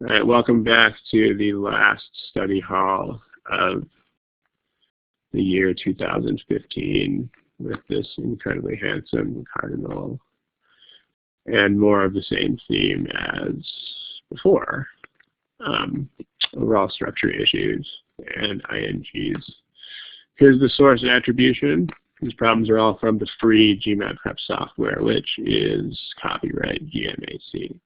All right, welcome back to the last study hall of the year 2015 with this incredibly handsome cardinal and more of the same theme as before, overall structure issues and INGs. Here's the source attribution. These problems are all from the free GMAT prep software, which is copyright GMAC.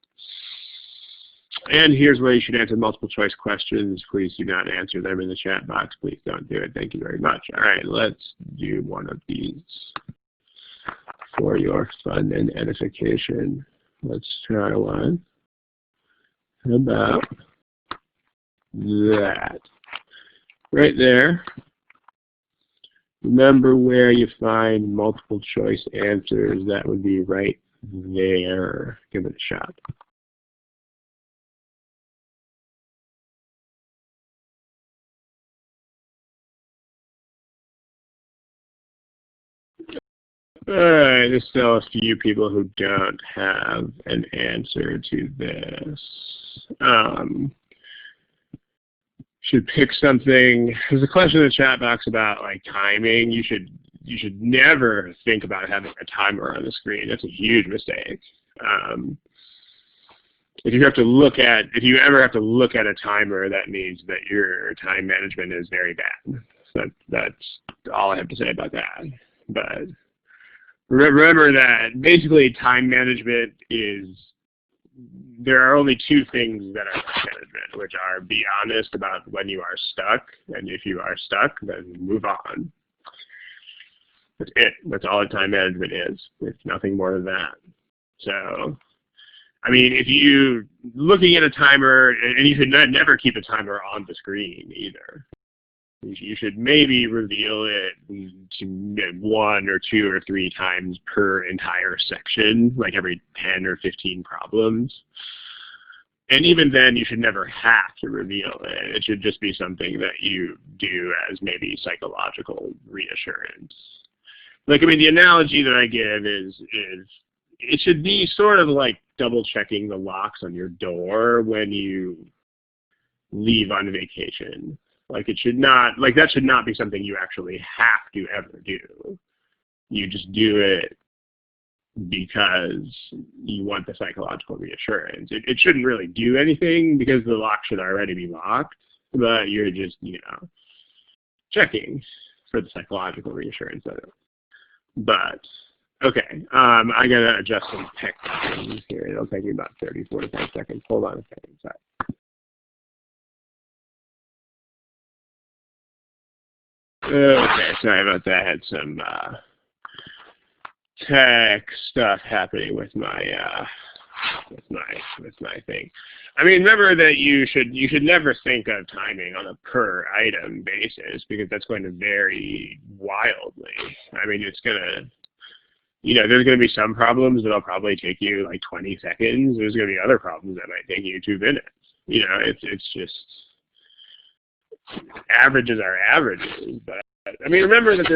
And here's where you should answer multiple choice questions. Please do not answer them in the chat box. Please don't do it. Thank you very much. All right, let's do one of these for your fun and edification. Let's try one. How about that? Right there. Remember where you find multiple choice answers. That would be right there. Give it a shot. All right, there's still a few people who don't have an answer to this. Should pick something. There's a question in the chat box about like timing. You should never think about having a timer on the screen. That's a huge mistake. If you ever have to look at a timer, that means that your time management is very bad. So that's all I have to say about that. But remember that basically time management is, there are only two things that are time management, which are be honest about when you are stuck, and if you are stuck, then move on. That's it. That's all time management is. It's nothing more than that. So, I mean, if you looking at a timer, and you should never keep a timer on the screen either. You should maybe reveal it to 1 or 2 or 3 times per entire section, like every 10 or 15 problems. And even then, you should never have to reveal it. It should just be something that you do as maybe psychological reassurance. Like, I mean, the analogy that I give is it should be sort of like double checking the locks on your door when you leave on vacation. Like it should not, like that should not be something you actually have to ever do. You just do it because you want the psychological reassurance. It shouldn't really do anything because the lock should already be locked, but you're just, you know, checking for the psychological reassurance of it. But, okay, I gotta adjust some text things here. It'll take me about 30, 45 seconds. Hold on a second, sorry. Okay, sorry about that. I had some tech stuff happening with my thing. I mean, remember that you should never think of timing on a per item basis because that's going to vary wildly. I mean, it's gonna, you know, there's going to be some problems that'll probably take you like 20 seconds. There's going to be other problems that might take you 2 minutes. You know, it's just, averages are averages, but I mean, remember that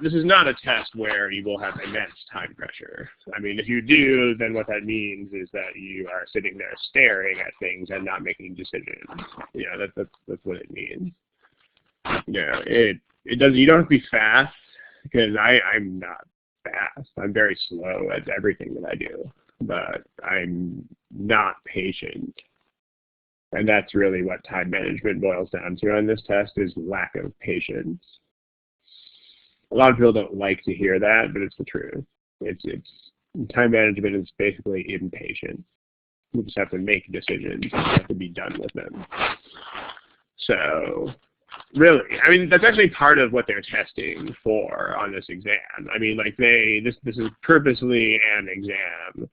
this is not a test where you will have immense time pressure. I mean, if you do, then what that means is that you are sitting there staring at things and not making decisions. You know, that's what it means. You know, it does. You don't have to be fast because I'm not fast. I'm very slow at everything that I do, but I'm not patient. And that's really what time management boils down to on this test is lack of patience. A lot of people don't like to hear that, but it's the truth. It's time management is basically impatience. You just have to make decisions. You have to be done with them. So, really, I mean, that's actually part of what they're testing for on this exam. I mean, like this is purposely an exam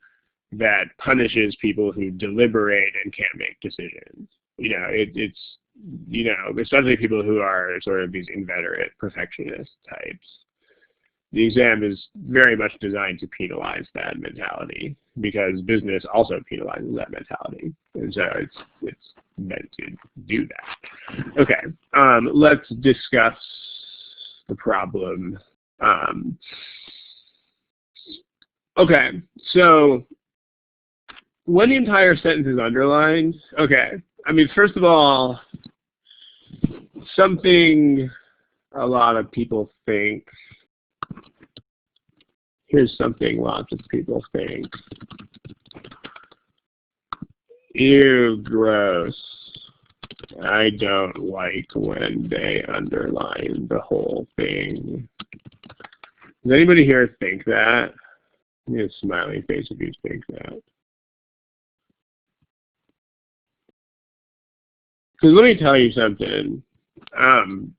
that punishes people who deliberate and can't make decisions. You know, it's, you know, especially people who are sort of these inveterate perfectionist types. The exam is very much designed to penalize that mentality because business also penalizes that mentality. And so it's meant to do that. Okay, let's discuss the problem. Okay, so when the entire sentence is underlined, okay. I mean, first of all, something a lot of people think, here's something lots of people think. Ew, gross. I don't like when they underline the whole thing. Does anybody here think that? Give me a smiley face if you think that. Because let me tell you something. You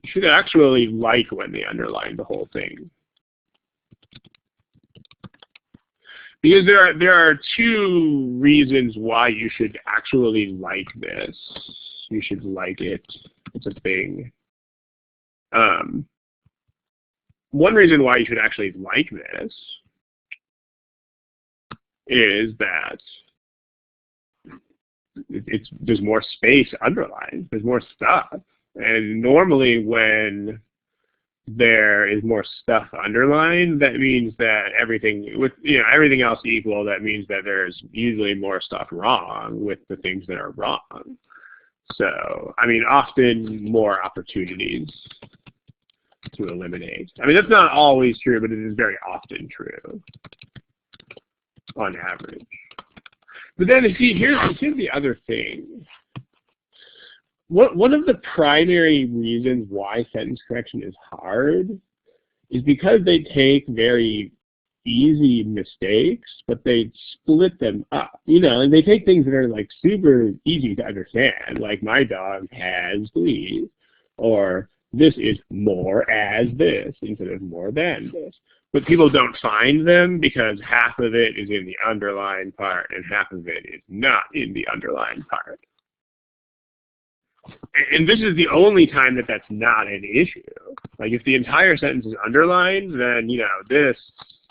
should actually like when they underline the whole thing. Because there are two reasons why you should actually like this. You should like it. It's a thing. One reason why you should actually like this is that there's more space underlined. There's more stuff. And normally when there is more stuff underlined, that means that everything else equal, that means that there's usually more stuff wrong with the things that are wrong. So, I mean, often more opportunities to eliminate. I mean, that's not always true, but it is very often true on average. But then, see, here's the other thing. One of the primary reasons why sentence correction is hard is because they take very easy mistakes, but they split them up. You know, and they take things that are like super easy to understand, like my dog has fleas, or this is more as this instead of more than this. But people don't find them because half of it is in the underlined part and half of it is not in the underlined part. And this is the only time that that's not an issue. Like if the entire sentence is underlined, then, you know, this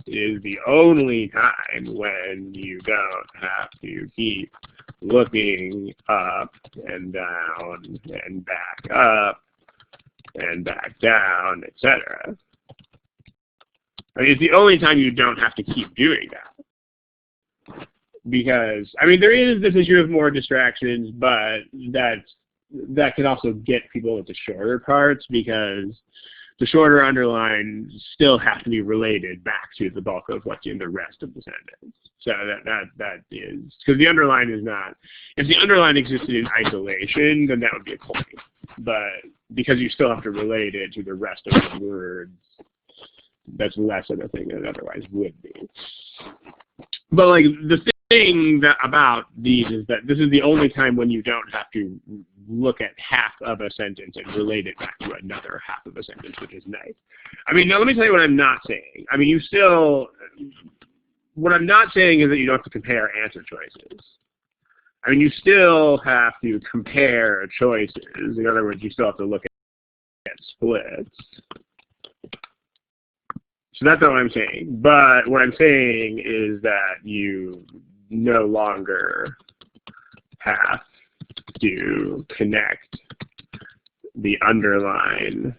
is the only time when you don't have to keep looking up and down and back up and back down, etc. I mean, it's the only time you don't have to keep doing that. Because, I mean, there is this issue of more distractions, but that can also get people into shorter parts because the shorter underlines still have to be related back to the bulk of what's in the rest of the sentence. So that is, because the underline is not, if the underline existed in isolation, then that would be a point. But because you still have to relate it to the rest of the words, that's less of a thing than it otherwise would be. But like the thing about these is that this is the only time when you don't have to look at half of a sentence and relate it back to another half of a sentence, which is nice. I mean, now let me tell you what I'm not saying. I mean, what I'm not saying is that you don't have to compare answer choices. I mean, you still have to compare choices. In other words, you still have to look at splits. So that's not what I'm saying. But what I'm saying is that you no longer have to connect the underline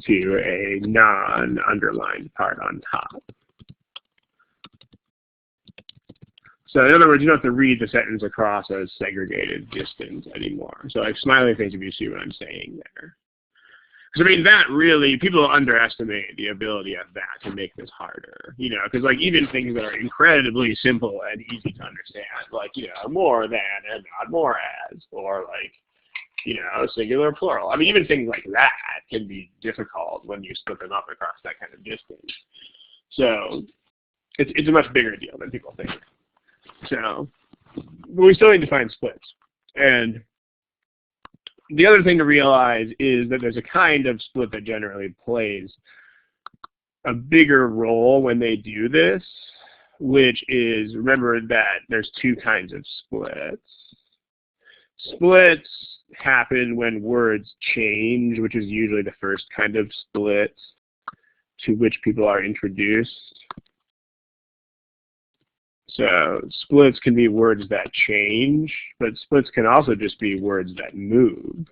to a non-underlined part on top. So in other words, you don't have to read the sentence across a segregated distance anymore. So like smiley face if you see what I'm saying there. Because, I mean, that really, people underestimate the ability of that to make this harder, you know, because, like, even things that are incredibly simple and easy to understand, like, you know, more than and not more as, or, like, you know, singular plural. I mean, even things like that can be difficult when you split them up across that kind of distance. So it's a much bigger deal than people think. So but we still need to find splits. And the other thing to realize is that there's a kind of split that generally plays a bigger role when they do this, which is, remember that there's two kinds of splits. Splits happen when words change, which is usually the first kind of split to which people are introduced. So splits can be words that change, but splits can also just be words that move.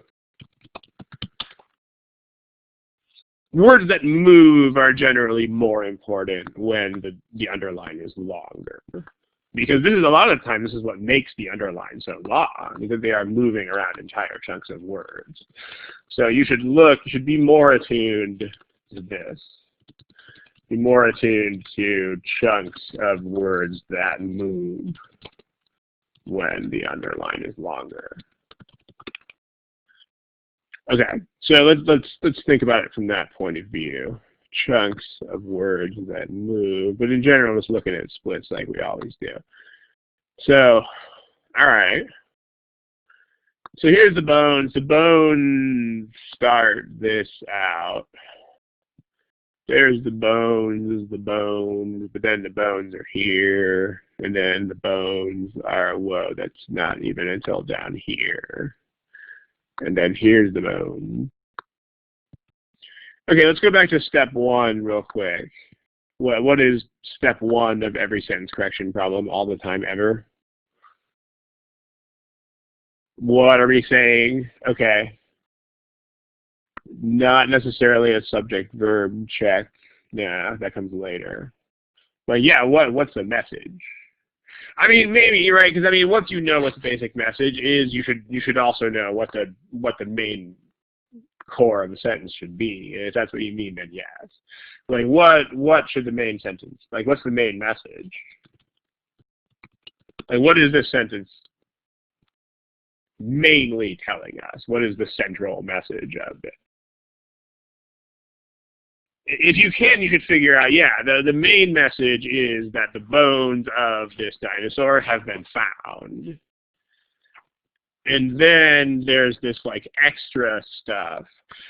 words that move are generally more important when the underline is longer. Because this is a lot of the time, this is what makes the underline so long, because they are moving around entire chunks of words. So you should be more attuned to this. Be more attuned to chunks of words that move when the underline is longer. Okay, so let's think about it from that point of view. Chunks of words that move, but in general, just looking at splits like we always do. So, all right. So here's the bones. The bones start this out. There's the bones, but then the bones are here, and then the bones are, whoa, that's not even until down here. And then here's the bone. Okay, let's go back to step one real quick. What is step one of every sentence correction problem all the time ever? What are we saying? Okay. Not necessarily a subject-verb check. Nah, that comes later. But yeah, what's the message? I mean, maybe you're right, because I mean, once you know what the basic message is, you should also know what the main core of the sentence should be. If that's what you mean, then yes. Like, what should the main sentence, like, what's the main message? Like, what is this sentence mainly telling us? What is the central message of it? If you can, you could figure out, yeah, the main message is that the bones of this dinosaur have been found. And then there's this like extra stuff.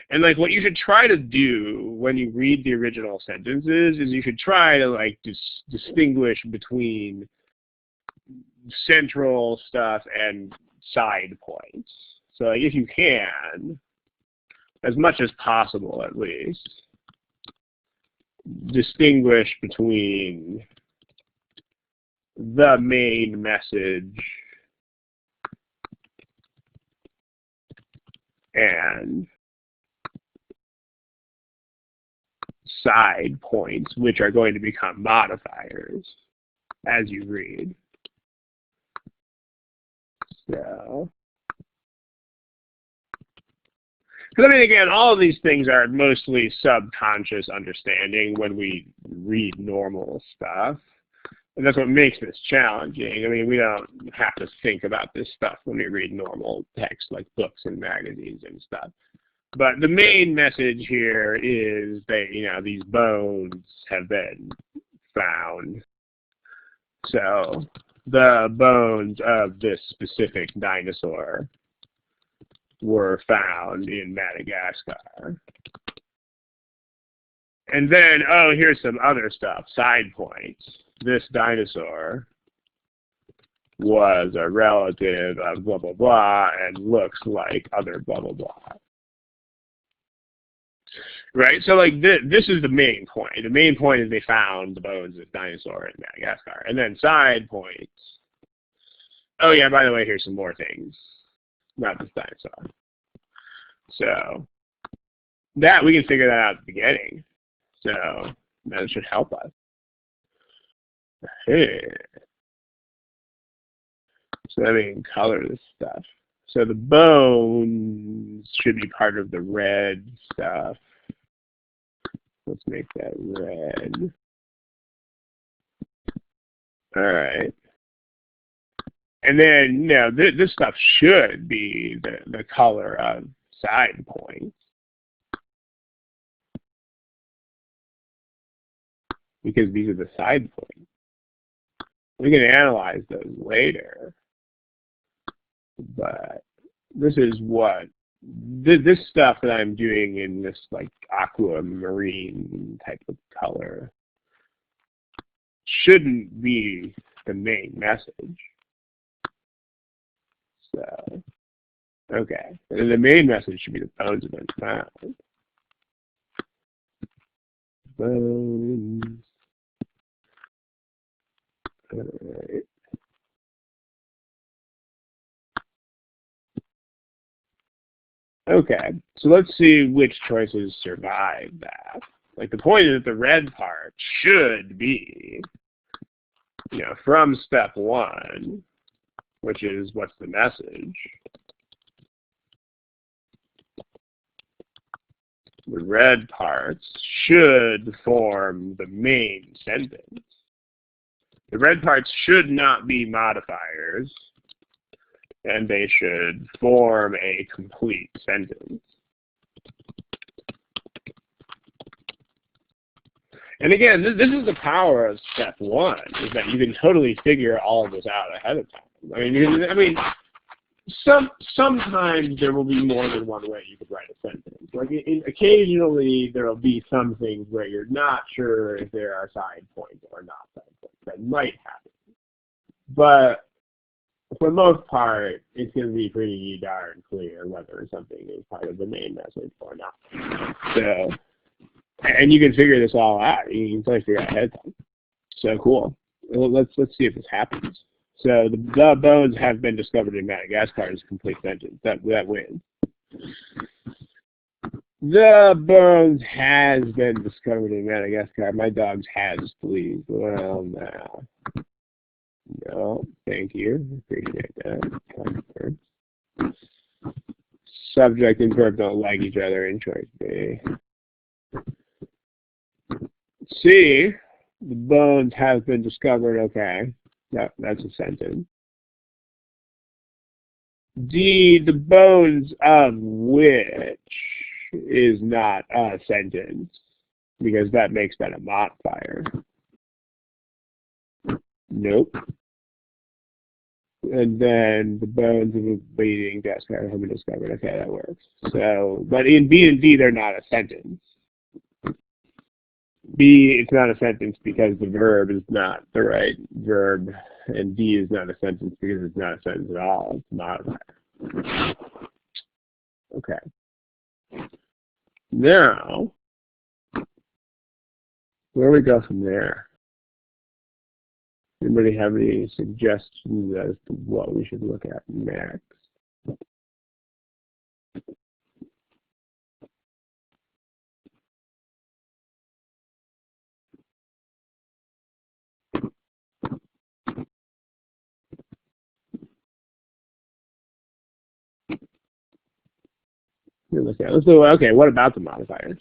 And like what you should try to do when you read the original sentences is you should try to like distinguish between central stuff and side points. So like, if you can, as much as possible at least, distinguish between the main message and side points, which are going to become modifiers as you read. So, because I mean, again, all of these things are mostly subconscious understanding when we read normal stuff. And that's what makes this challenging. I mean, we don't have to think about this stuff when we read normal text like books and magazines and stuff. But the main message here is that, you know, these bones have been found. So the bones of this specific dinosaur were found in Madagascar. And then, oh, here's some other stuff, side points. This dinosaur was a relative of blah, blah, blah, and looks like other blah, blah, blah. Right? So, like, this is the main point. The main point is they found the bones of dinosaur in Madagascar. And then side points. Oh, yeah, by the way, here's some more things. Not this dinosaur. So, that, we can figure that out at the beginning. So, that should help us. Hey. So let me color this stuff. So the bones should be part of the red stuff. Let's make that red. All right. And then, you know, this stuff should be the color of side points. Because these are the side points. We can analyze those later. But this is what, this stuff that I'm doing in this like aquamarine type of color shouldn't be the main message. So, okay. And the main message should be the bones have been found. Bones. All right. Okay, so let's see which choices survive that. Like the point is that the red part should be, from step one, which is what's the message. The red parts should form the main sentence. The red parts should not be modifiers, and they should form a complete sentence. And again, this is the power of step one, is that you can totally figure all of this out ahead of time. I mean, sometimes there will be more than one way you could write a sentence. Like occasionally there will be some things where you're not sure if there are side points or not side points. That might happen. But for the most part, it's going to be pretty darn clear whether something is part of the main message or not. So, and you can figure this all out. You can totally figure out ahead of time. So cool. Let's see if this happens. So the bones have been discovered in Madagascar is a complete sentence. That wins. The bones has been discovered in Madagascar. My dog's has, please. Well, now. No, thank you. Appreciate that. Subject and verb don't like each other in choice B. C, the bones have been discovered. Okay, that's a sentence. D, the bones of which is not a sentence, because that makes that a modifier. Nope. And then the bones of a bleeding desk have been discovered. Okay, that works. So, but in B and D, they're not a sentence. B, it's not a sentence because the verb is not the right verb, and D is not a sentence because it's not a sentence at all. It's a modifier. Okay. Now, where do we go from there? Anybody have any suggestions as to what we should look at next? Let's do, okay, what about the modifiers?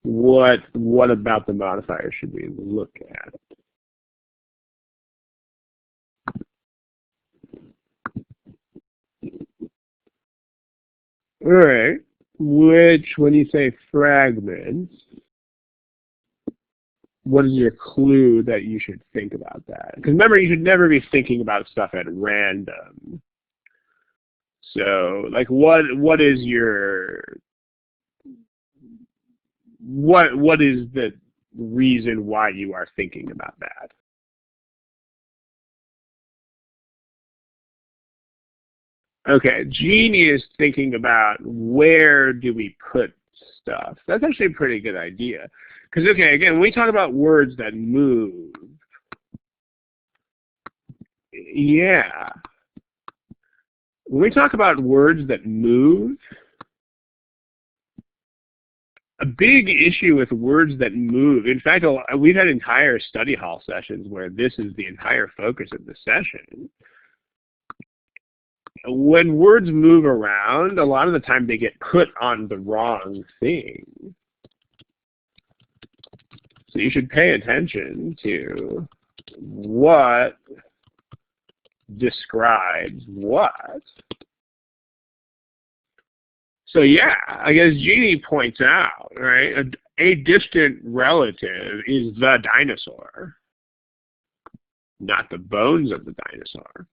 What about the modifiers should we look at? All right. Which, when you say fragments, what is your clue that you should think about that? Because remember, you should never be thinking about stuff at random. So, like, what is your what is the reason why you are thinking about that? Okay, Jeannie is thinking about where do we put stuff. That's actually a pretty good idea. Because, okay, again, when we talk about words that move, yeah. When we talk about words that move, a big issue with words that move, in fact, we've had entire study hall sessions where this is the entire focus of the session. When words move around, a lot of the time they get put on the wrong thing. So you should pay attention to what describes what. So yeah, I guess Jeannie points out, right, a distant relative is the dinosaur, not the bones of the dinosaur.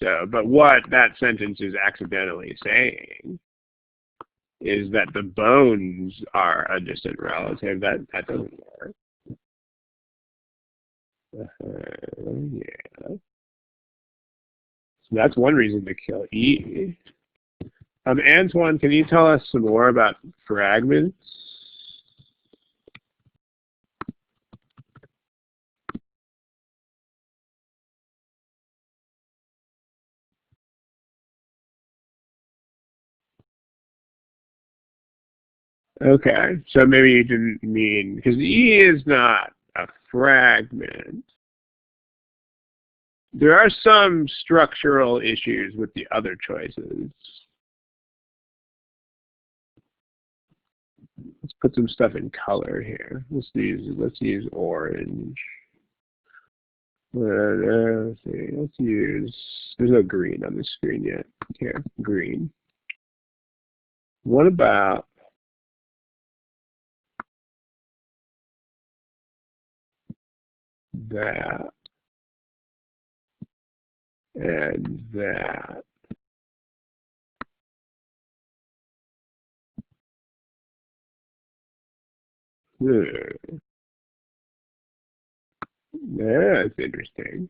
So, but what that sentence is accidentally saying is that the bones are a distant relative. That doesn't work. Yeah. So that's one reason to kill E. Antoine, can you tell us some more about fragments? Okay, so maybe you didn't mean, because E is not a fragment. There are some structural issues with the other choices. Let's put some stuff in color here. Let's use orange. Let's see. Let's use. There's no green on the screen yet. Here, green. What about that and that? That's interesting.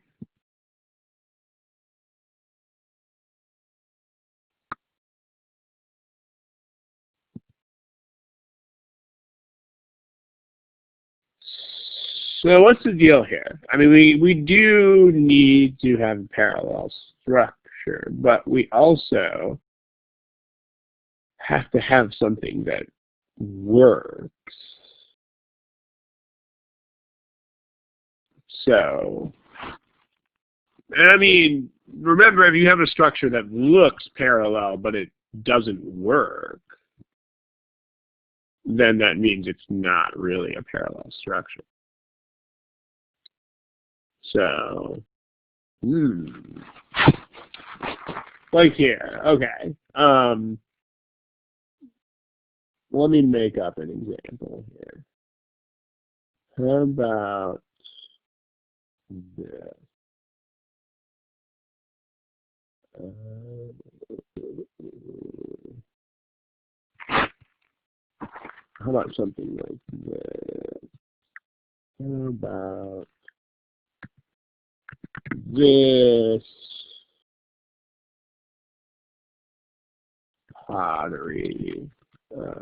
So what's the deal here? I mean, we do need to have parallel structure, but we also have to have something that works. So, I mean, remember, if you have a structure that looks parallel but it doesn't work, then that means it's not really a parallel structure. So, like here, okay. Let me make up an example here. How about this? How about something like this? How about this pottery,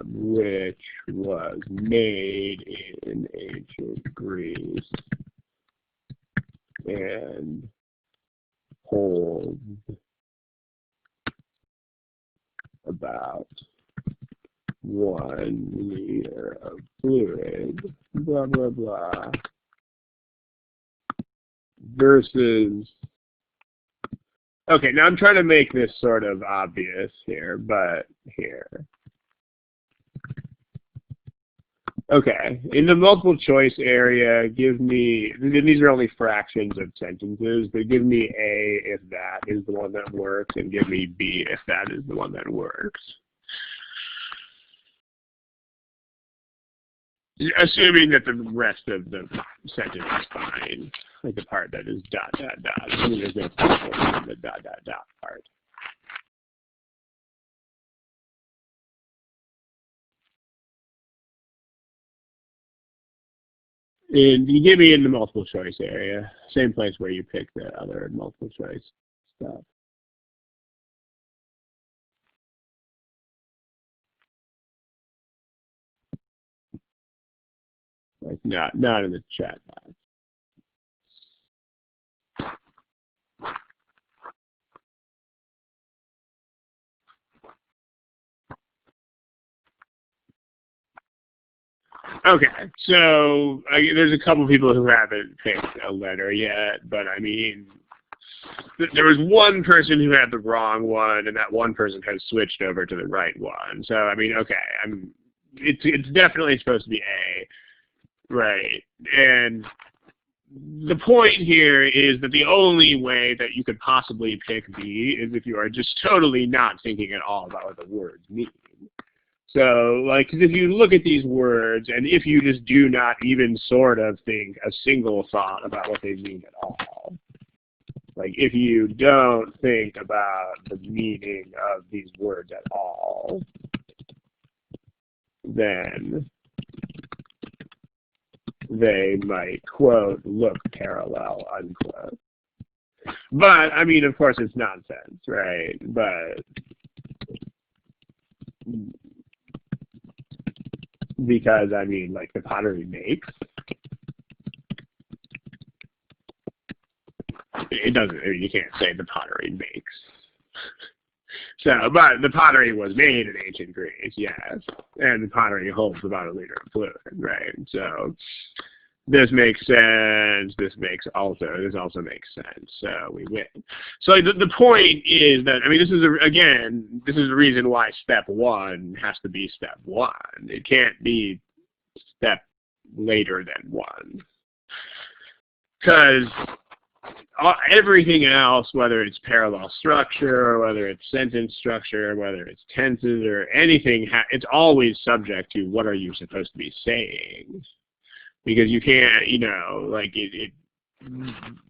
which was made in ancient Greece and holds about 1 liter of fluid, blah, blah, blah, versus, okay, now I'm trying to make this sort of obvious here, but here. Okay, in the multiple choice area, give me, these are only fractions of sentences, but give me A if that is the one that works, and give me B if that is the one that works. Assuming that the rest of the sentence is fine, like the part that is dot, dot, dot. Assuming there's no problem in the dot, dot, dot part. And you give me in the multiple choice area, same place where you pick the other multiple choice stuff. Like not in the chat box. Okay, so there's a couple people who haven't picked a letter yet, but I mean, there was one person who had the wrong one, and that one person has switched over to the right one. So I mean, okay, it's definitely supposed to be A, right? And the point here is that the only way that you could possibly pick B is if you are just totally not thinking at all about what the words mean. So, like, 'cause if you look at these words, and if you just do not even sort of think a single thought about what they mean at all, like, if you don't think about the meaning of these words at all, then they might, quote, look parallel, unquote. But, I mean, of course, it's nonsense, right? But because, I mean, like, the pottery makes, it doesn't, I mean, you can't say the pottery makes. So, but the pottery was made in ancient Greece, yes, and the pottery holds about a liter of fluid, right? So this makes sense. This also makes sense. So we win. So like, the point is that, I mean, this is the reason why step one has to be step one. It can't be step later than one, because everything else, whether it's parallel structure, or whether it's sentence structure, whether it's tenses or anything, it's always subject to what are you supposed to be saying. Because you can't, like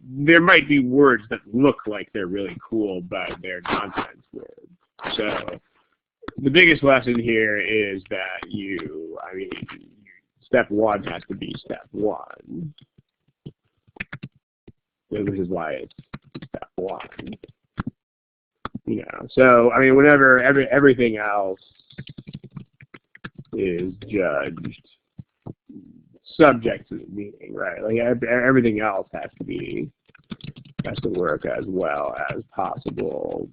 there might be words that look like they're really cool, but they're nonsense words. So the biggest lesson here is that step one has to be step one. This is why it's step one. So I mean, whenever everything else is judged subject to the meaning, right? Like everything else has to work as well as possible,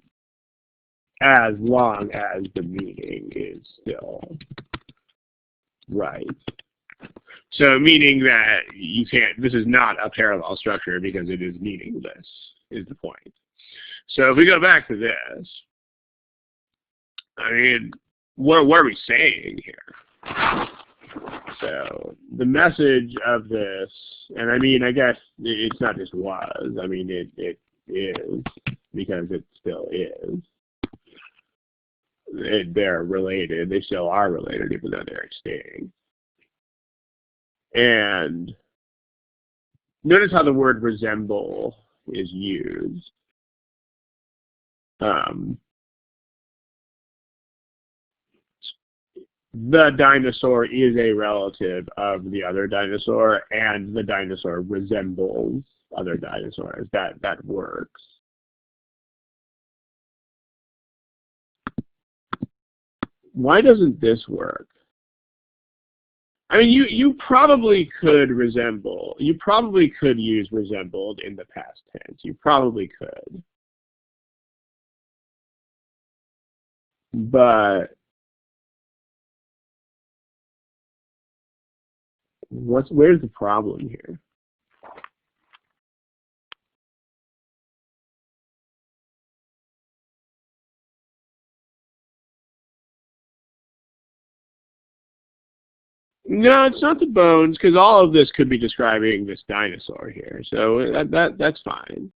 as long as the meaning is still right. So meaning that this is not a parallel structure because it is meaningless, is the point. So if we go back to this, I mean, what are we saying here? So the message of this, and I mean, I guess it's not just was, I mean, it is, because it still is. They're related, they still are related, even though they're extinct. And notice how the word resemble is used. The dinosaur is a relative of the other dinosaur, and the dinosaur resembles other dinosaurs. That works. Why doesn't this work? I mean, you probably could resemble. You probably could use resembled in the past tense. You probably could. But where's the problem here? No, it's not the bones, because all of this could be describing this dinosaur here. So that's fine.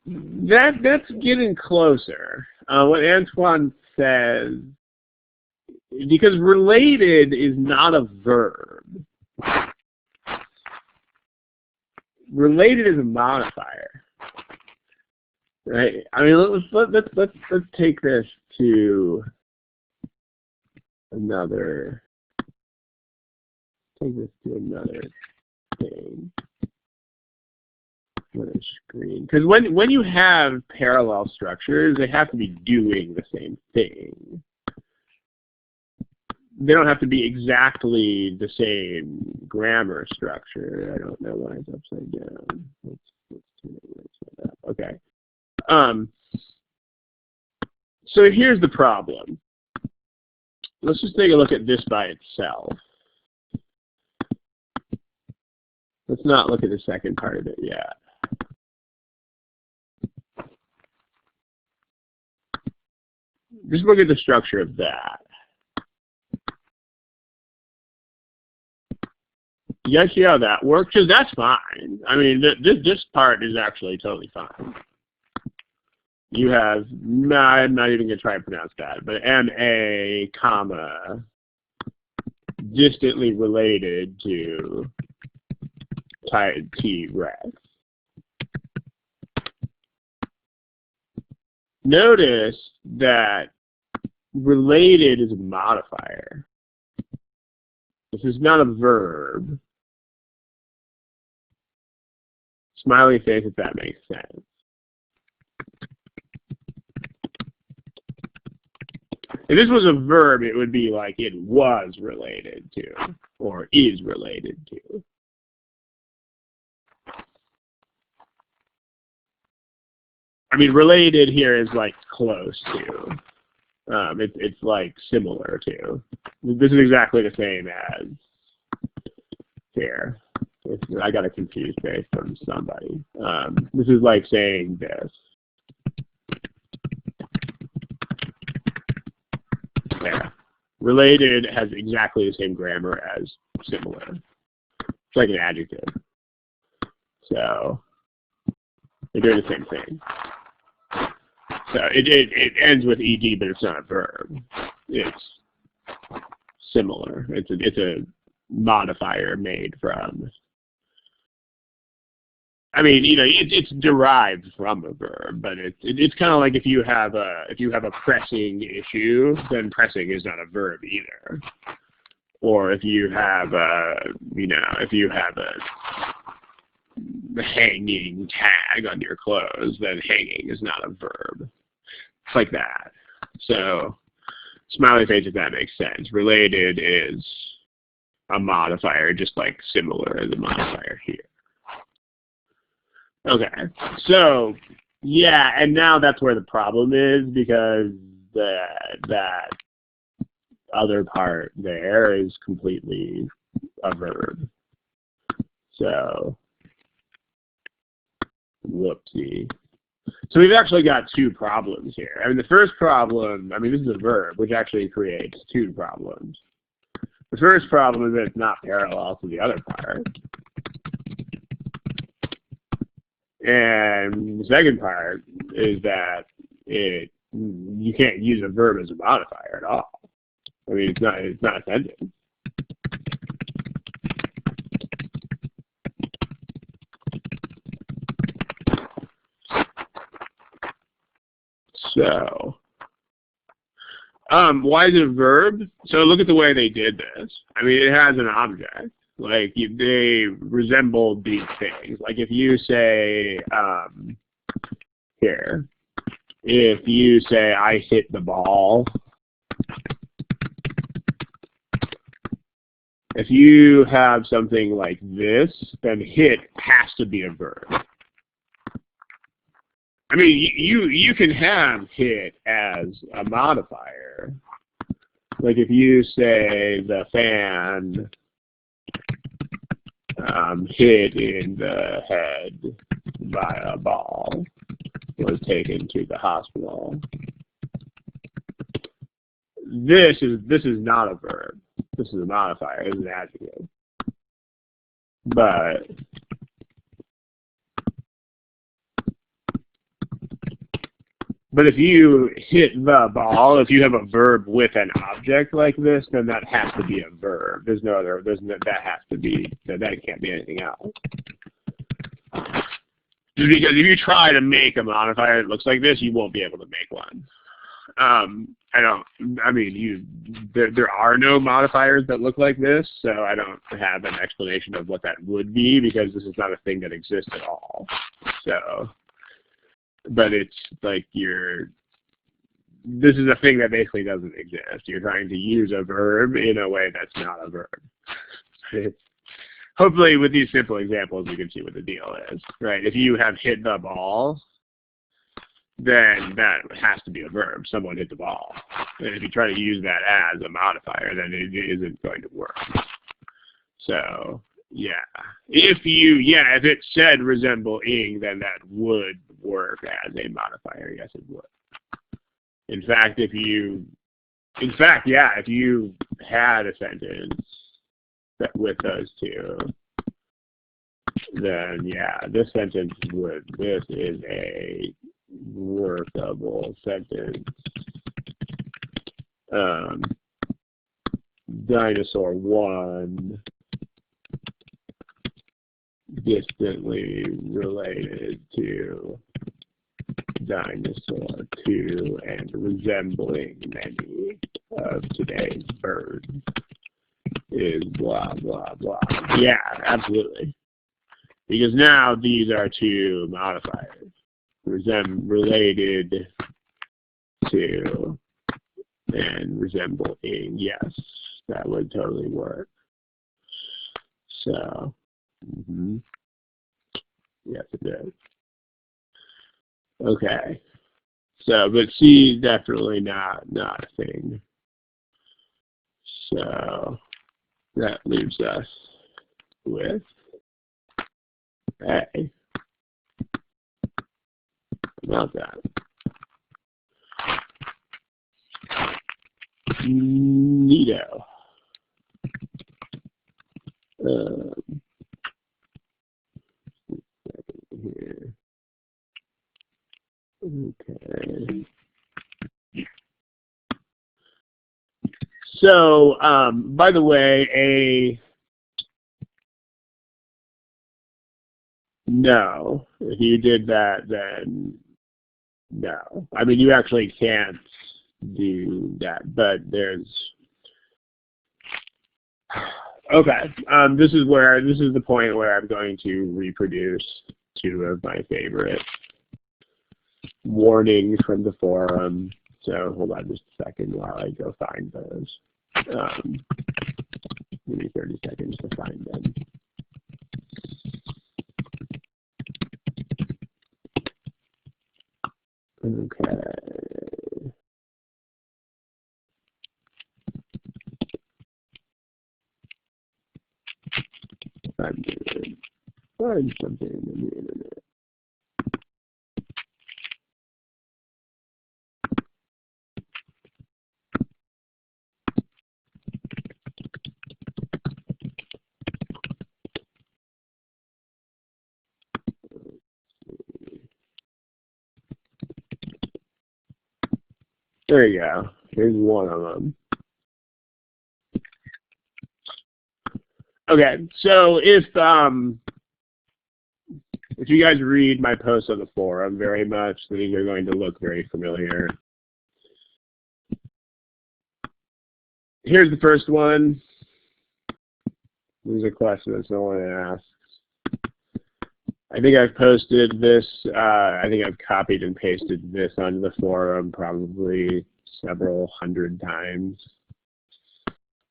That's getting closer. What Antoine says, because related is not a verb. Related is a modifier, right? I mean, let's take this to another. Take this to another thing. Another screen, because when you have parallel structures, they have to be doing the same thing. They don't have to be exactly the same grammar structure. I don't know why it's upside down. Let's turn it right side up. Okay. So here's the problem. Let's just take a look at this by itself. Let's not look at the second part of it yet. Just look at the structure of that. You guys see how that works? Because that's fine. I mean, this part is actually totally fine. You have, I'm not even going to try to pronounce that, but MA, comma, distantly related to T-Rex. Notice that related is a modifier. This is not a verb. Smiley face if that makes sense. If this was a verb, it would be like it was related to, or is related to. I mean, related here is like close to. It's like similar to. This is exactly the same as here. I got a confused face from somebody. This is like saying this. Yeah. Related has exactly the same grammar as similar. It's like an adjective. So they're doing the same thing. So it ends with ed, but it's not a verb. It's similar. It's a modifier made from. I mean, you know, it's derived from a verb, but it's kind of like if you have a pressing issue, then pressing is not a verb either. Or if you have a hanging tag on your clothes, then hanging is not a verb. It's like that. So smiley face, if that makes sense. Related is a modifier, just like similar is a modifier here. Okay, so yeah, and now that's where the problem is, because that other part there is completely a verb. So, whoopsie. So we've actually got two problems here. I mean, the first problem, I mean, this is a verb, which actually creates two problems. The first problem is that it's not parallel to the other part. And the second part is that you can't use a verb as a modifier at all. I mean, it's not a sentence. So, why is it a verb? So look at the way they did this. I mean, it has an object. Like, they resemble these things. Like, if you say, here, if you say, I hit the ball, if you have something like this, then hit has to be a verb. I mean, you can have hit as a modifier. Like, if you say the fan hit in the head by a ball, was taken to the hospital. This is not a verb. This is a modifier. It's an adjective. But if you hit the ball, if you have a verb with an object like this, then that has to be a verb. There's no other. That can't be anything else. Just because if you try to make a modifier that looks like this, you won't be able to make one. There are no modifiers that look like this, so I don't have an explanation of what that would be, because this is not a thing that exists at all. So, but it's like this is a thing that basically doesn't exist. You're trying to use a verb in a way that's not a verb. Hopefully with these simple examples you can see what the deal is, right? If you have hit the ball, then that has to be a verb. Someone hit the ball. And if you try to use that as a modifier, then it isn't going to work. So, yeah. If it said resembling, then that would work as a modifier. Yes, it would. In fact, if you had a sentence with those two, then yeah, this is a workable sentence. Dinosaur 1 distantly related to dinosaur 2 and resembling many of today's birds is blah, blah, blah. Yeah, absolutely. Because now these are two modifiers. Related to and resembling. Yes, that would totally work. So, yes, it does. Okay. So, but C is definitely not a thing. So that leaves us with A. About that. Neato. Here. Okay. So, by the way, no. If you did that, then no. I mean, you actually can't do that, but there's. Okay. This is the point where I'm going to reproduce two of my favorite warnings from the forum. So hold on just a second while I go find those. Give me 30 seconds to find them. Okay. I'm going to find something on the internet. There you go. Here's one of them. Okay, so if you guys read my posts on the forum very much, these are going to look very familiar. Here's the first one. This is a question that someone asks. I think I've posted this, I think I've copied and pasted this onto the forum probably several hundred times.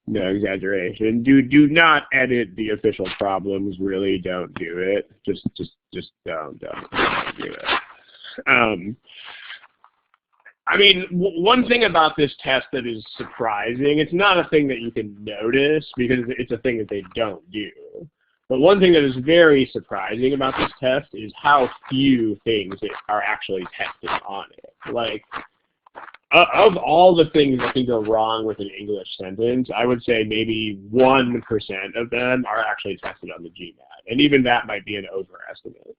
No exaggeration. Do not edit the official problems. Really don't do it. Just don't do it. I mean, one thing about this test that is surprising, it's not a thing that you can notice because it's a thing that they don't do. But one thing that is very surprising about this test is how few things are actually tested on it. Like, of all the things that can go wrong with an English sentence, I would say maybe 1% of them are actually tested on the GMAT. And even that might be an overestimate.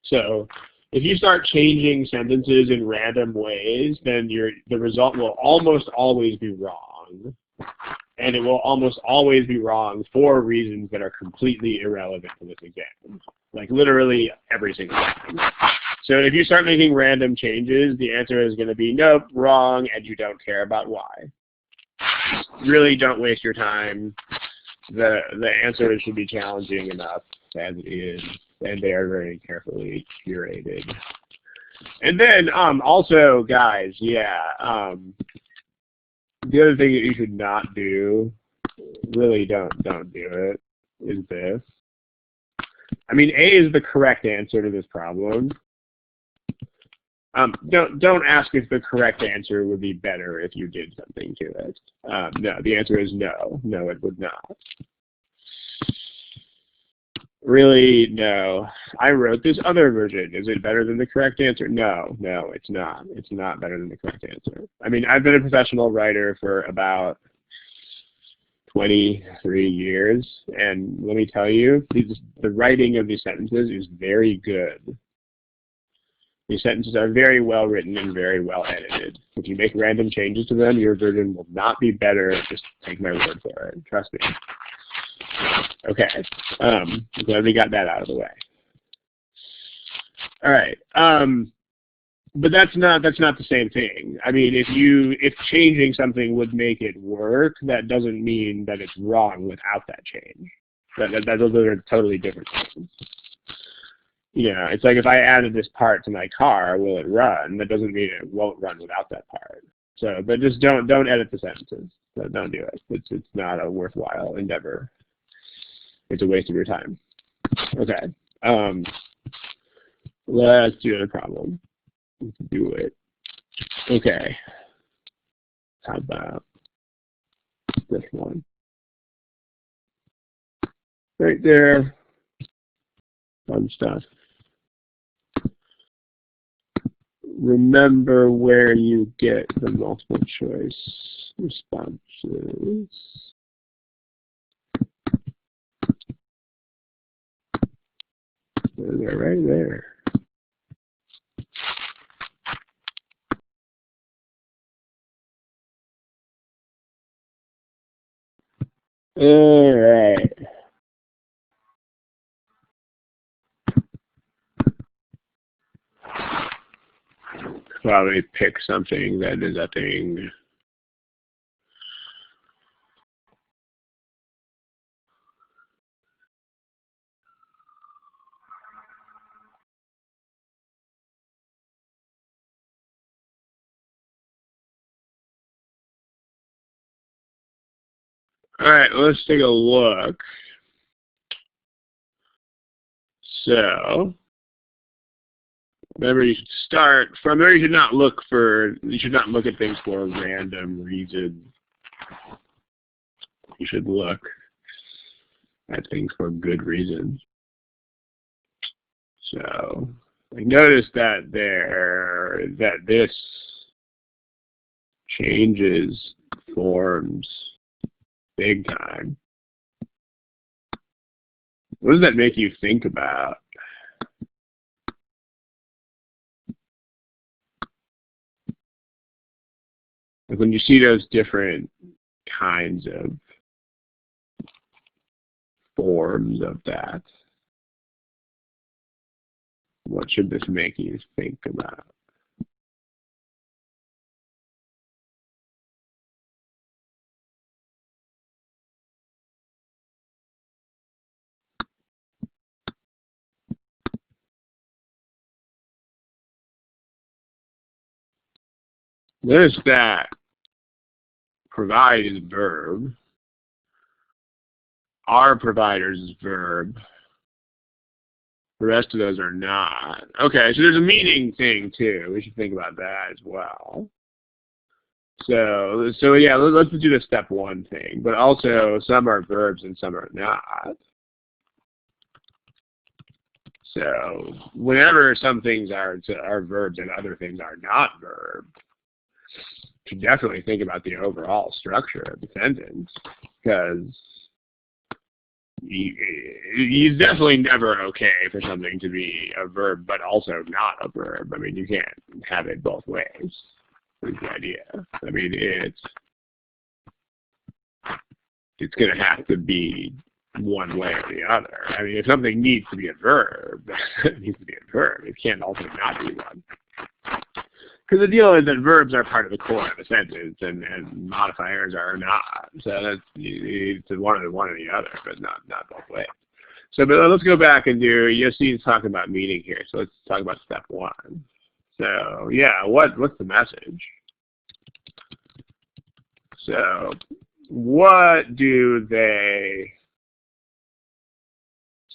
So if you start changing sentences in random ways, then the result will almost always be wrong. And it will almost always be wrong for reasons that are completely irrelevant to this exam. Like literally every single time. So if you start making random changes, the answer is going to be nope, wrong, and you don't care about why. Really don't waste your time. The answer should be challenging enough as it is, and they are very carefully curated. And then also, guys, yeah, the other thing that you should not do, really don't do it, is this. I mean, A is the correct answer to this problem. Don't ask if the correct answer would be better if you did something to it. No, the answer is no. No, it would not. Really, no. I wrote this other version. Is it better than the correct answer? No, it's not. It's not better than the correct answer. I mean, I've been a professional writer for about 23 years, and let me tell you, the writing of these sentences is very good. These sentences are very well written and very well edited. If you make random changes to them, your version will not be better. Just take my word for it. Trust me. Okay. Glad we got that out of the way. All right. But that's not the same thing. I mean, if changing something would make it work, that doesn't mean that it's wrong without that change. Those are totally different things. You know, it's like if I added this part to my car, will it run? That doesn't mean it won't run without that part. So, but just don't edit the sentences. So don't do it. It's not a worthwhile endeavor. It's a waste of your time. Okay. Let's do another problem. Let's do it. Okay. How about this one? Right there. Fun stuff. Remember where you get the multiple choice responses. They're right there. All right. Probably pick something that is a thing. All right, let's take a look. So, remember, you should start from there. You should not look at things for a random reason. You should look at things for good reasons. So, I noticed that this changes forms big time. What does that make you think about? Like when you see those different kinds of forms of that, what should this make you think about? Notice that provide is verb. Are providers is verb. The rest of those are not. Okay, so there's a meaning thing too. We should think about that as well. So yeah, let's do the step one thing. But also, some are verbs and some are not. So whenever some things are verbs and other things are not verbs, you should definitely think about the overall structure of the sentence, because it's definitely never okay for something to be a verb but also not a verb. I mean, you can't have it both ways. Is the idea. I mean, it's going to have to be one way or the other. I mean, if something needs to be a verb, it needs to be a verb. It can't also not be one. Because the deal is that verbs are part of the core of a sentence, and modifiers are not. So it's one or the other, but not both ways. So, but let's go back and do. You see, it's talking about meaning here. So let's talk about step one. So yeah, what's the message? So what do they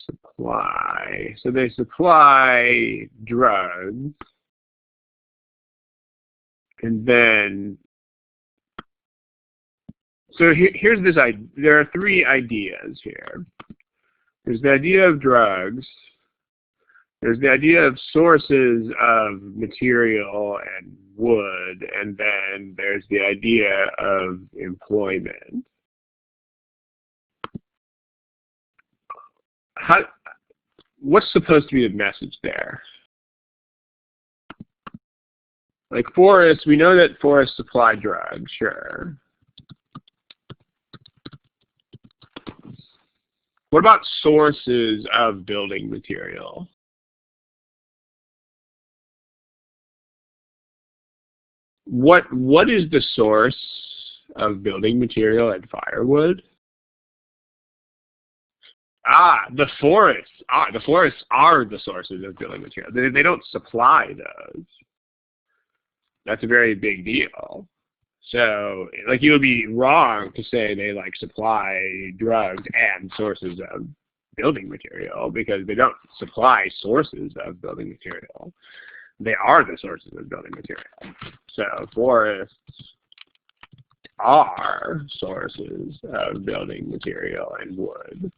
supply? So they supply drugs. And then, so here's this idea. There are three ideas here. There's the idea of drugs. There's the idea of sources of material and wood. And then there's the idea of employment. What's supposed to be the message there? Like forests, we know that forests supply drugs, sure. What about sources of building material? What is the source of building material and firewood? The forests. The forests are the sources of building material. They don't supply those. That's a very big deal. So, like, you would be wrong to say they like supply drugs and sources of building material, because they don't supply sources of building material. They are the sources of building material. So forests are sources of building material and wood.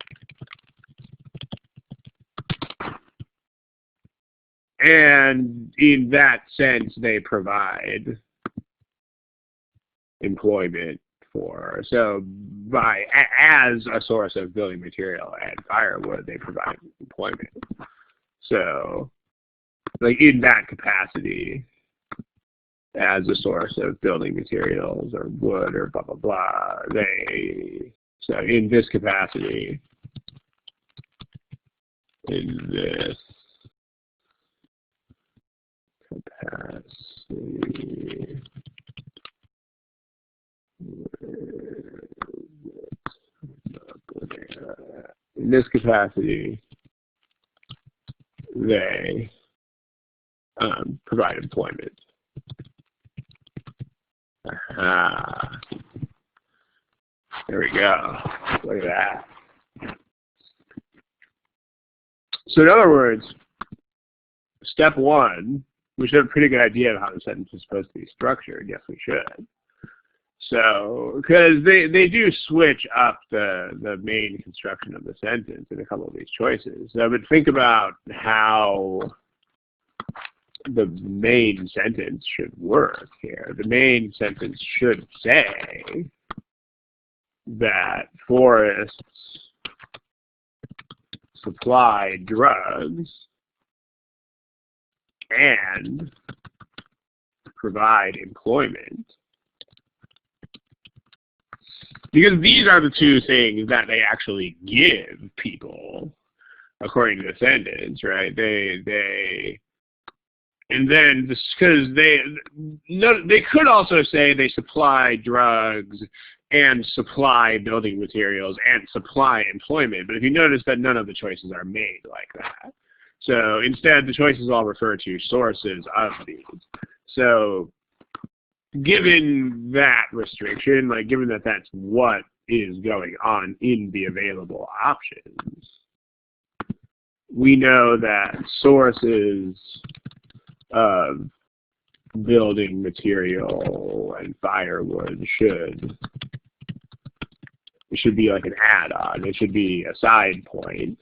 And in that sense, they provide employment for, so as a source of building material and firewood, they provide employment. So, like, in that capacity, as a source of building materials or wood or blah, blah, blah, so in this capacity, in this capacity, they provide employment. There we go. Look at that. So in other words, step one, we should have a pretty good idea of how the sentence is supposed to be structured. Yes, we should. So, because they do switch up the main construction of the sentence in a couple of these choices. So, but think about how the main sentence should work here. The main sentence should say that forests supply drugs and provide employment. Because these are the two things that they actually give people, according to the sentence, right? And then because they could also say they supply drugs and supply building materials and supply employment. But if you notice that none of the choices are made like that. So instead, the choices all refer to sources of these. So given that restriction, like given that that's what is going on in the available options, we know that sources of building material and firewood should be like an add-on. It should be a side point.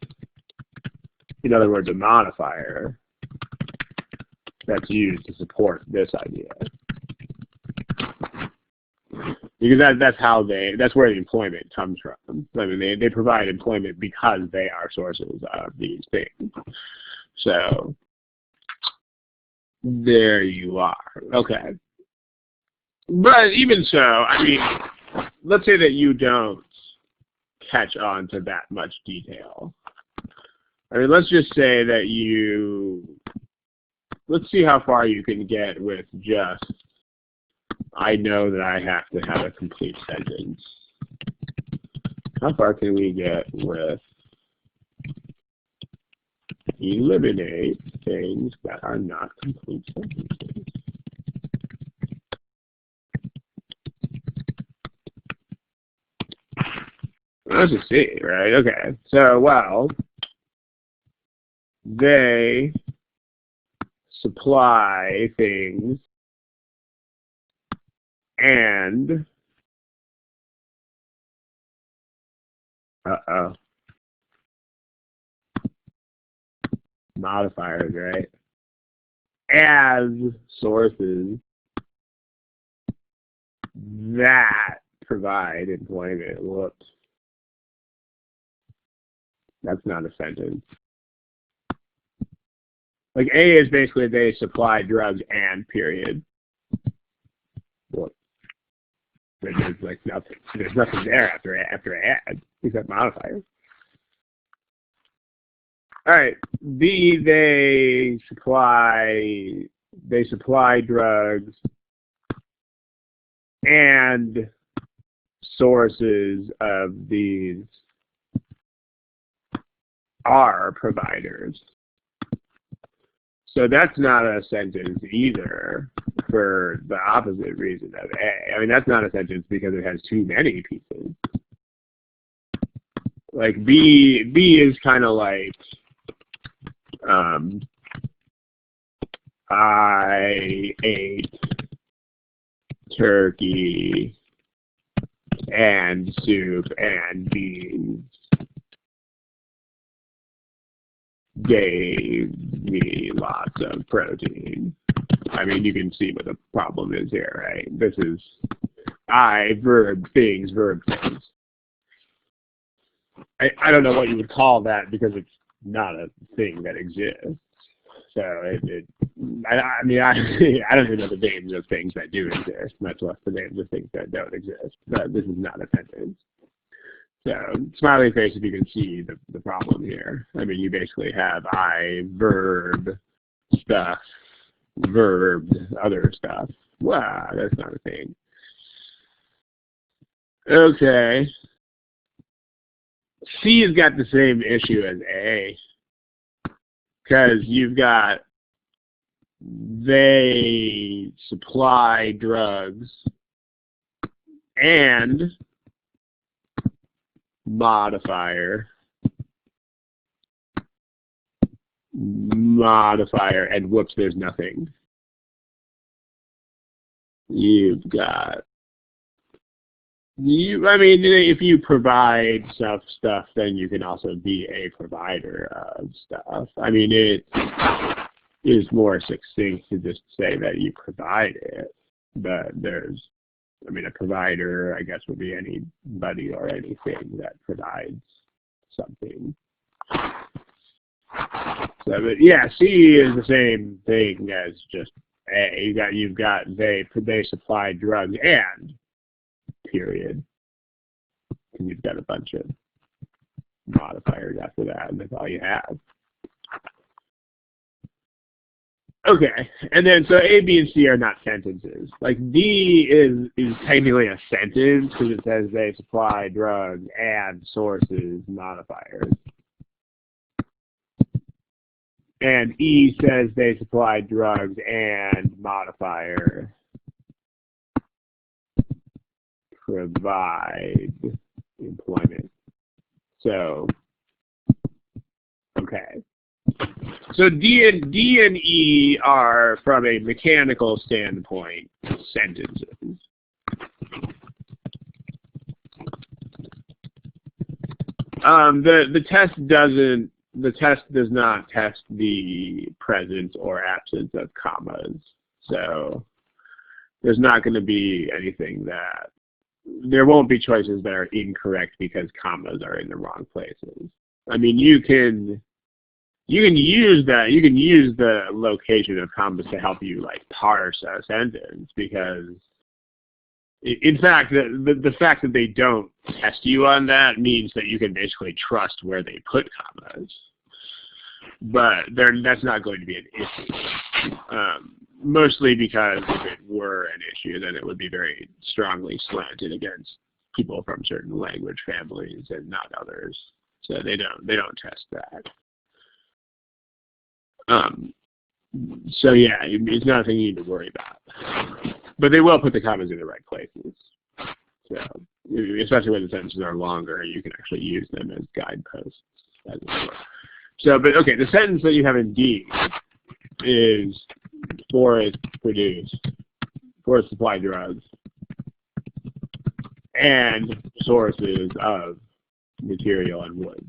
In other words, a modifier that's used to support this idea. Because that's where the employment comes from. I mean, they provide employment because they are sources of these things. So there you are. Okay. But even so, I mean, let's say that you don't catch on to that much detail. I mean, let's just say that let's see how far you can get with just, I know that I have to have a complete sentence. How far can we get with eliminate things that are not complete sentences? Let's just see, right? Okay. So, well, they supply things and modifiers, right? As sources that provide employment. Whoops. That's not a sentence. Like A is basically they supply drugs and period. Well, there's like nothing. There's nothing there after add except modifiers. All right. B, they supply drugs and sources of these are providers. So that's not a sentence either for the opposite reason of A. I mean, that's not a sentence because it has too many pieces. Like B is kind of like I ate turkey and soup and beans gave me lots of protein. I mean, you can see what the problem is here, right? This is I, verb, things, verb, things. I don't know what you would call that because it's not a thing that exists. So I mean, I don't even know the names of things that do exist, much less the names of things that don't exist. But this is not a sentence. So smiley face, if you can see the problem here. I mean, you basically have I, verb, stuff, verb, other stuff. Wow, that's not a thing. Okay. C has got the same issue as A. Because you've got they supply drugs and modifier, and whoops, there's nothing. You've got I mean, if you provide stuff, then you can also be a provider of stuff. I mean, it is more succinct to just say that you provide it. But there's, I mean, a provider, I guess, would be anybody or anything that provides something. So, but yeah, C is the same thing as just A. You've got they supply drugs and period. And you've got a bunch of modifiers after that, and that's all you have. Okay, and then so A, B, and C are not sentences. Like D is technically a sentence because it says they supply drugs and sources modifiers. And E says they supply drugs and modifier provide employment. So, okay. So D and E are, from a mechanical standpoint, sentences. The test does not test the presence or absence of commas. So there's not going to be anything that there won't be choices that are incorrect because commas are in the wrong places. I mean, you can use that. You can use the location of commas to help you like parse a sentence because, in fact, the fact that they don't test you on that means that you can basically trust where they put commas. But that's not going to be an issue. Mostly because if it were an issue, then it would be very strongly slanted against people from certain language families and not others. So they don't test that. So yeah, it's not a thing you need to worry about. But they will put the commas in the right places. So especially when the sentences are longer, you can actually use them as guideposts, as it were. So, but okay, the sentence that you have in D is forest supply drugs, and sources of material and wood.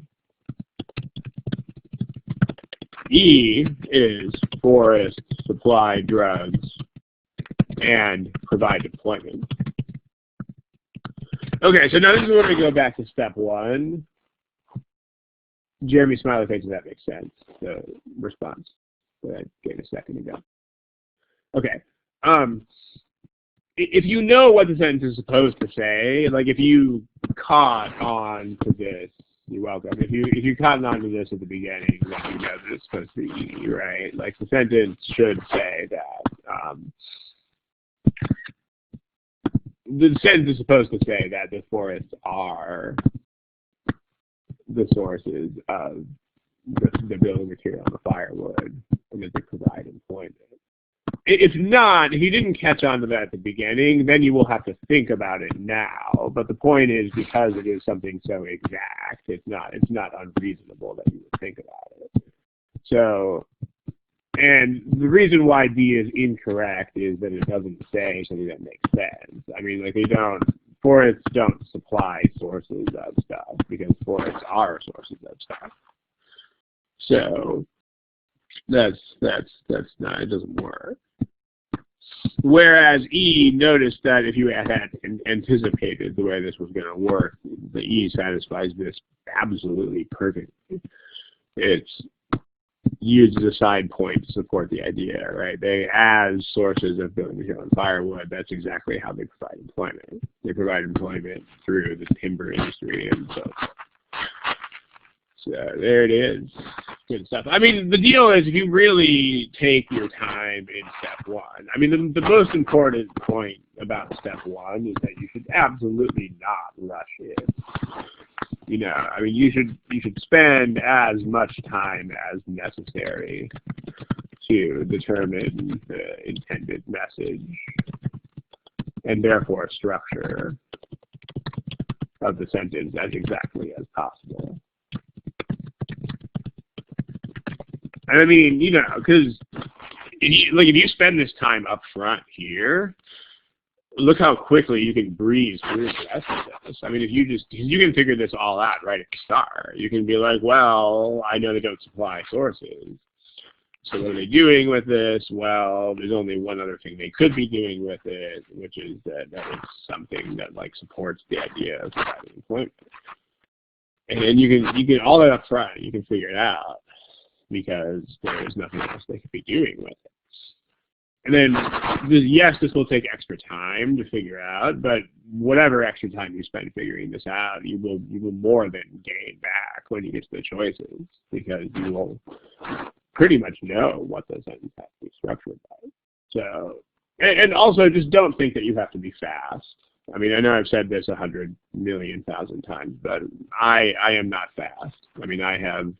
E is forest supply drugs and provide employment. Okay, so now this is where we go back to step one. Jeremy smiley face, does that make sense? The response that I gave a second ago. Okay. If you know what the sentence is supposed to say, like if you caught on to this, you're welcome. If you caught on to this at the beginning, then you know that it's supposed to be E, right? Like the sentence should say that the sentence is supposed to say that the forests are the sources of the building material and the firewood, and that they provide employment. If not, if you didn't catch on to that at the beginning, then you will have to think about it now. But the point is, because it is something so exact, it's not unreasonable that you would think about it. So, and the reason why D is incorrect is that it doesn't say something that makes sense. I mean, like forests don't supply sources of stuff because forests are sources of stuff. So that's not, it doesn't work. Whereas E, notice that if you had anticipated the way this was going to work, the E satisfies this absolutely perfectly. It's uses a side point to support the idea, right? They, as sources of building material and firewood, that's exactly how they provide employment. They provide employment through the timber industry and so forth. So there it is. Good stuff. I mean, the deal is if you really take your time in step one, I mean, the most important point about step one is that you should absolutely not rush it. You know, I mean, you should spend as much time as necessary to determine the intended message and therefore structure of the sentence as exactly as possible. And I mean, you know, because if you spend this time up front here, look how quickly you can breeze through the rest of this. I mean, if you can figure this all out right at the start. You can be like, well, I know they don't supply sources. So what are they doing with this? Well, there's only one other thing they could be doing with it, which is that it's something that like supports the idea of providing employment. And you can all that up front, you can figure it out because there's nothing else they could be doing with it. And then, yes, this will take extra time to figure out, but whatever extra time you spend figuring this out, you will more than gain back when you get to the choices, because you will pretty much know what the sentence has to be structured by. So, and also just don't think that you have to be fast. I mean, I know I've said this 100,000,000 times, but I am not fast. I mean, I have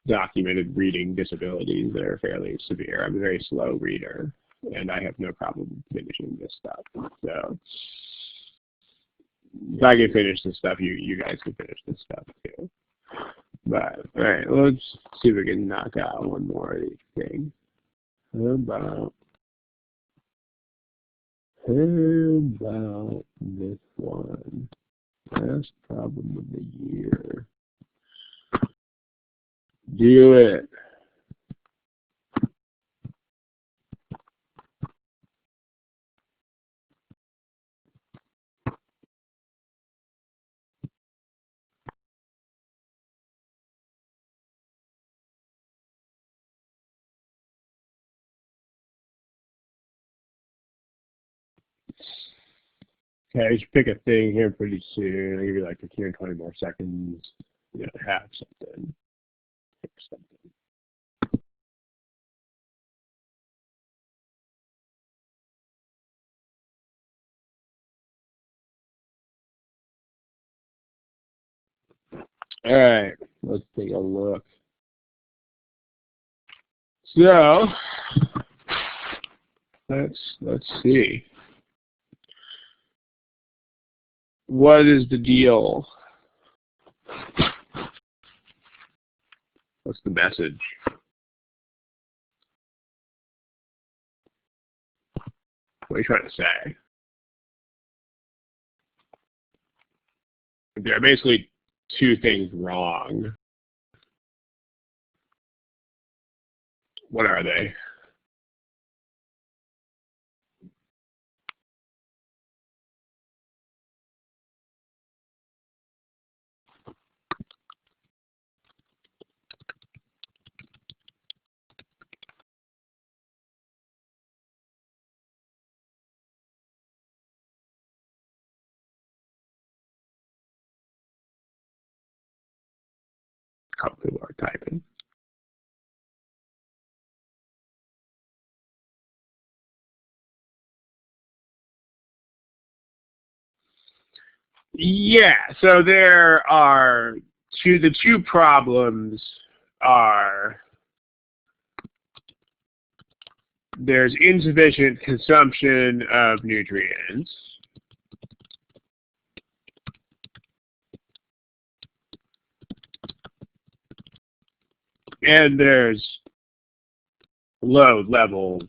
documented reading disabilities that are fairly severe. I'm a very slow reader, and I have no problem finishing this stuff. So if I can finish this stuff, you guys can finish this stuff too. But all right, let's see if we can knock out one more of these things. How about this one? Last problem of the year. Do it. Okay, I should pick a thing here pretty soon. I'll give you like 15 or 20 more seconds. You know, to have something. Pick something. All right, let's take a look. So let's see. What is the deal? What's the message? What are you trying to say? There are basically two things wrong. What are they? A couple people are typing. Yeah, so there are the two problems are there's insufficient consumption of nutrients, and there's low levels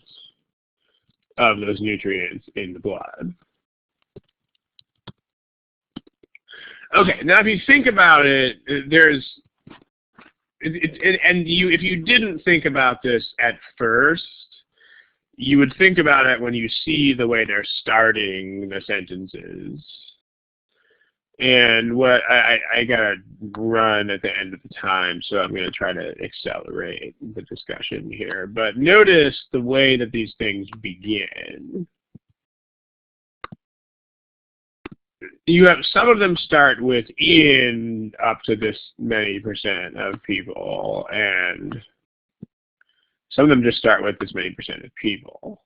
of those nutrients in the blood. Okay, now if you think about it, if you didn't think about this at first, you would think about it when you see the way they're starting the sentences. And what I gotta run at the end of the time, so I'm gonna try to accelerate the discussion here. But notice the way that these things begin. You have some of them start with in up to this many percent of people, and some of them just start with this many percent of people.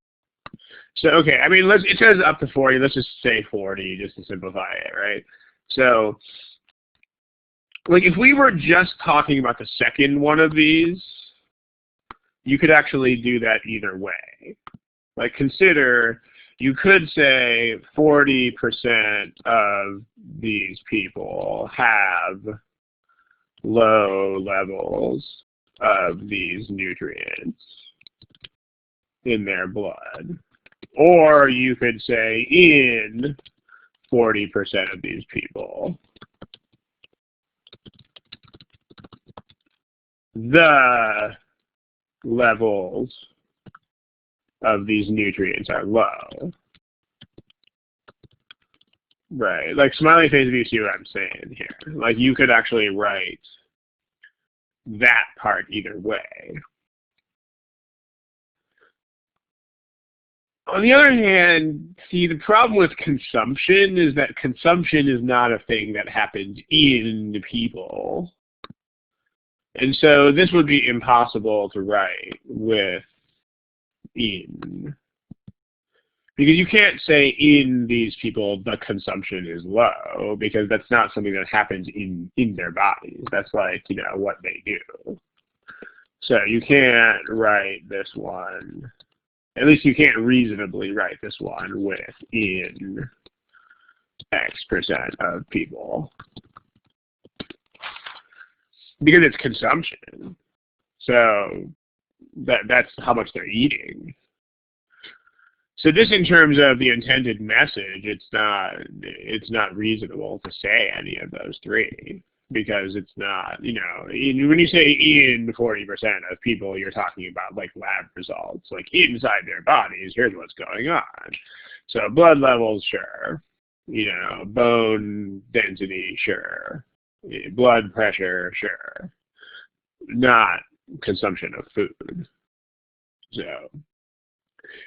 So okay, I mean, it says up to 40. Let's just say 40, just to simplify it, right? So, like, if we were just talking about the second one of these, you could actually do that either way. Like, consider, you could say 40% of these people have low levels of these nutrients in their blood. Or you could say in 40% of these people, the levels of these nutrients are low. Right, like smiley face if you see what I'm saying here. Like you could actually write that part either way. On the other hand, see, the problem with consumption is that consumption is not a thing that happens in the people. And so this would be impossible to write with in. Because you can't say in these people the consumption is low, because that's not something that happens in their bodies. That's like, you know, what they do. So you can't write this one. At least you can't reasonably write this one with in X% of people. Because it's consumption. So that's how much they're eating. So just in terms of the intended message, it's not reasonable to say any of those three. Because it's not, you know, when you say in 40% of people, you're talking about like lab results, like inside their bodies, here's what's going on. So blood levels, sure. You know, bone density, sure. Blood pressure, sure. Not consumption of food. So,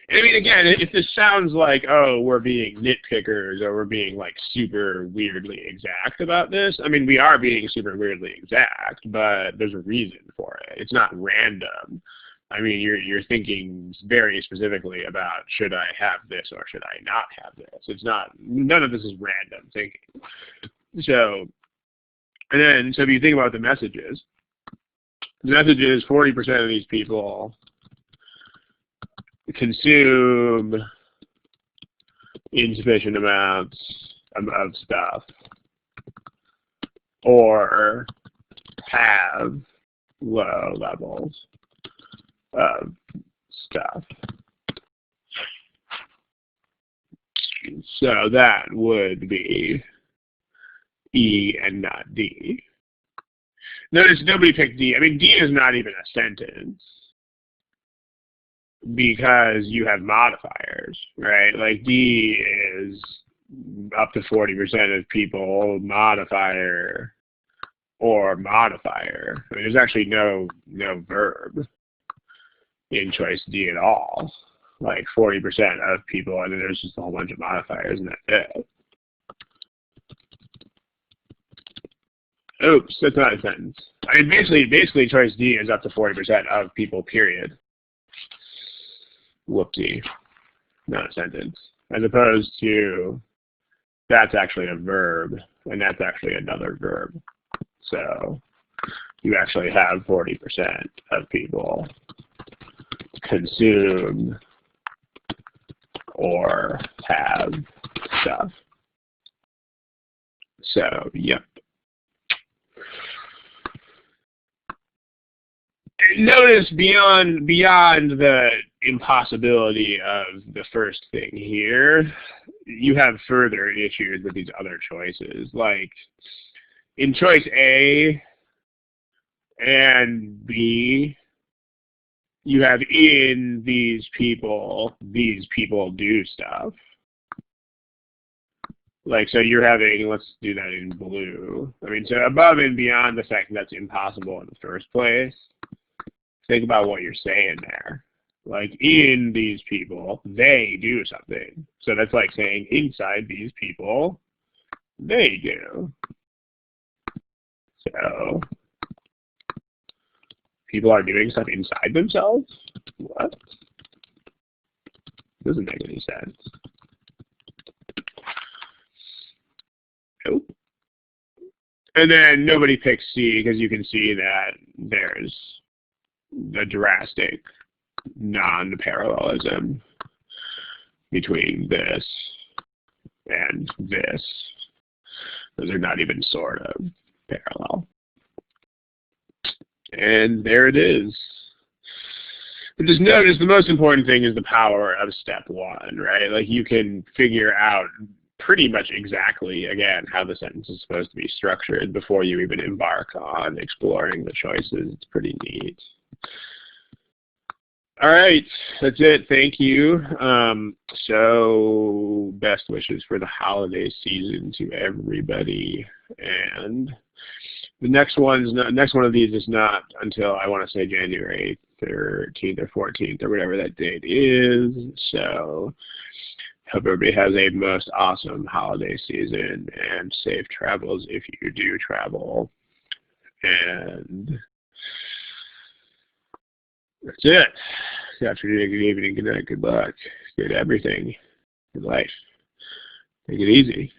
I mean, again, if this sounds like, oh, we're being nitpickers or we're being like super weirdly exact about this, I mean, we are being super weirdly exact, but there's a reason for it. It's not random. I mean, you're thinking very specifically about, should I have this or should I not have this? It's not, none of this is random thinking. So, and then, so if you think about the messages 40% of these people consume insufficient amounts of stuff or have low levels of stuff. So that would be E and not D. Notice nobody picked D. I mean, D is not even a sentence, because you have modifiers, right? Like D is up to 40% of people, modifier or modifier. I mean, there's actually no verb in choice D at all. Like 40% of people, and then there's just a whole bunch of modifiers, and that's it. Oops, that's not a sentence. I mean, basically choice D is up to 40% of people, period. Whoopsie, not a sentence. As opposed to, that's actually a verb, and that's actually another verb. So you actually have 40% of people consume or have stuff. So, yep. Notice beyond the impossibility of the first thing here, you have further issues with these other choices. Like in choice A and B, you have in these people do stuff. Like, so you're having, let's do that in blue. I mean, so above and beyond the fact that that's impossible in the first place, think about what you're saying there. Like, in these people, they do something. So that's like saying inside these people, they do. So people are doing stuff inside themselves? What? Doesn't make any sense. Nope. And then nobody picks C because you can see that there's a drastic non-parallelism between this and this. Those are not even sort of parallel. And there it is. But just notice the most important thing is the power of step one, right? Like you can figure out pretty much exactly, again, how the sentence is supposed to be structured before you even embark on exploring the choices. It's pretty neat. All right, that's it. Thank you. So best wishes for the holiday season to everybody. And the next one of these is not until I want to say January 13th or 14th or whatever that date is. So hope everybody has a most awesome holiday season and safe travels if you do travel. And that's it. Good afternoon, good evening, good night, good luck, good everything, good life. Take it easy.